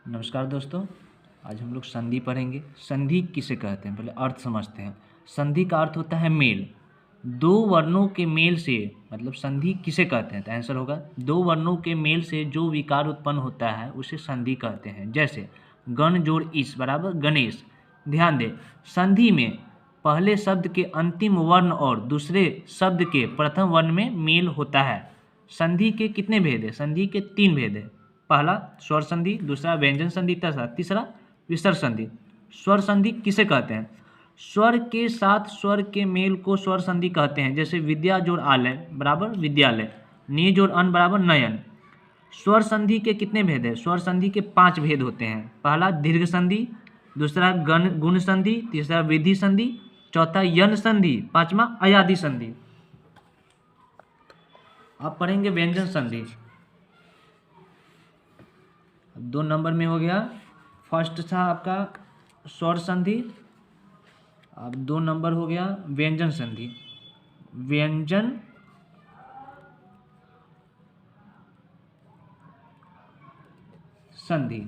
नमस्कार दोस्तों, आज हम लोग संधि पढ़ेंगे। संधि किसे कहते हैं, पहले अर्थ समझते हैं। संधि का अर्थ होता है मेल। दो वर्णों के मेल से, मतलब संधि किसे कहते हैं, तो आंसर होगा दो वर्णों के मेल से जो विकार उत्पन्न होता है उसे संधि कहते हैं। जैसे गण जोड़ इस बराबर गणेश। ध्यान दें, संधि में पहले शब्द के अंतिम वर्ण और दूसरे शब्द के प्रथम वर्ण में मेल होता है। संधि के कितने भेद है? संधि के 3 भेद है। पहला स्वर संधि, दूसरा व्यंजन संधि, तीसरा विसर्ग संधि। स्वर संधि किसे कहते हैं? स्वर के साथ स्वर के मेल को स्वर संधि कहते हैं। जैसे विद्या जोड़ आलय बराबर विद्यालय, नी जोड़ अन बराबर नयन। स्वर संधि के कितने भेद है? स्वर संधि के 5 भेद होते हैं। पहला दीर्घ संधि, दूसरा गण गुण संधि, तीसरा वृद्धि संधि, चौथा यन संधि, पांचवा अयादि संधि। आप पढ़ेंगे व्यंजन संधि। 2 नंबर में हो गया। फर्स्ट था आपका स्वर संधि, अब 2 नंबर हो गया व्यंजन संधि। व्यंजन संधि,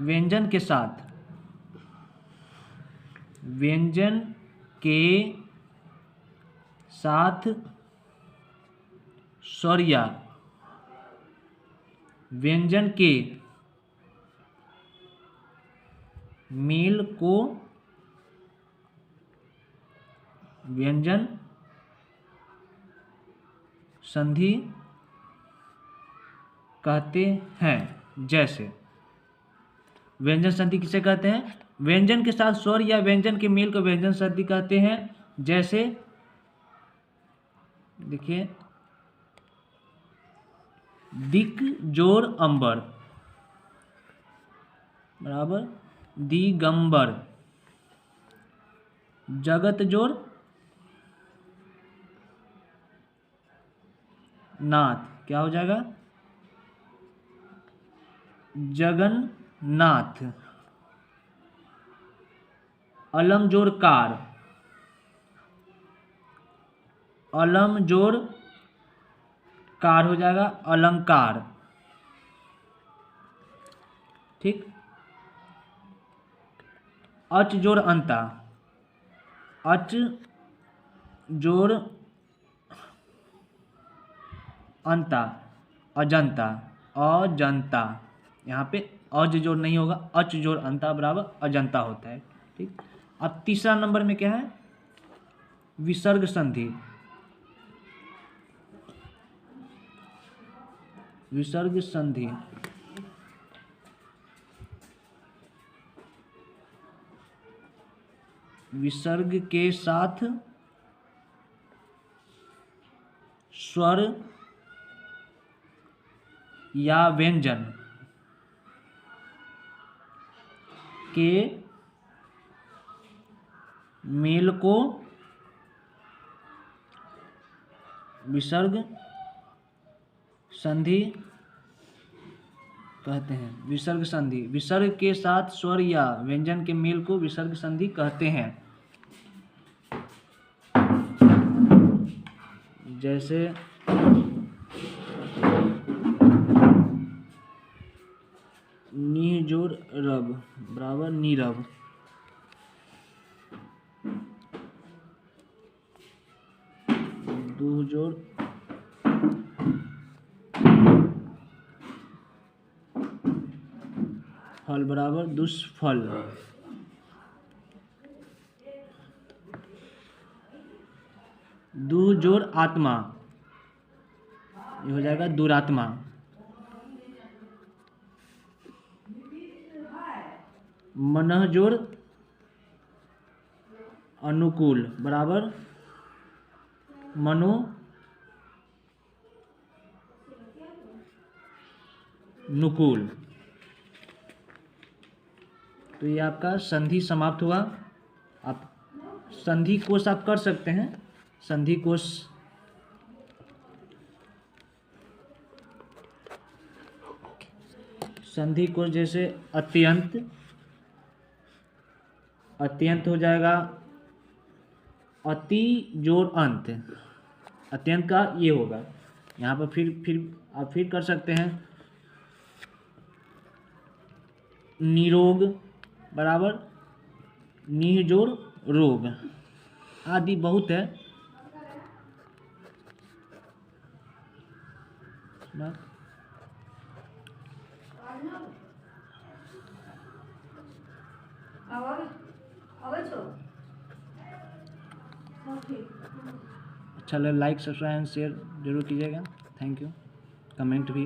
व्यंजन के साथ स्वर या व्यंजन के मेल को व्यंजन संधि कहते हैं। जैसे व्यंजन संधि किसे कहते हैं? व्यंजन के साथ स्वर या व्यंजन के मेल को व्यंजन संधि कहते हैं। जैसे देखिए, दिक जोड़ अंबर बराबर दिगंबर। जगत जोड़ नाथ, क्या हो जाएगा? जगन्नाथ। अलम जोड़ कार, अलम जोड़ कार हो जाएगा अलंकार। ठीक। अच जोड़ अंता, अच जोड़ अंता अजंता, अजंता। यहाँ पे अज जोड़ नहीं होगा, अच जोड़ अंता बराबर अजंता होता है। ठीक। अब तीसरा नंबर में क्या है? विसर्ग संधि। विसर्ग संधि विसर्ग के साथ स्वर या व्यंजन के मेल को विसर्ग संधि कहते हैं। विसर्ग संधि, विसर्ग के साथ स्वर या व्यंजन के मेल को विसर्ग संधि कहते हैं। जैसे नी जोड़ रब बराबर नीरव। दू जोड़ फल बराबर दुष्फल। दू जोड़ आत्मा, ये हो जाएगा दुरात्मा। मनः जोड़ अनुकूल बराबर मनो नुकूल। तो ये आपका संधि समाप्त हुआ। आप संधि कोश आप कर सकते हैं। संधि कोश जैसे अत्यंत, अत्यंत हो जाएगा अति जोड़ अंत। अत्यंत का ये होगा। यहाँ पर फिर आप फिर कर सकते हैं निरोग बराबर नी जोड़ रोग आदि बहुत है। अच्छा लगे लाइक सब्सक्राइब एंड शेयर जरूर कीजिएगा। Thank you. कमेंट भी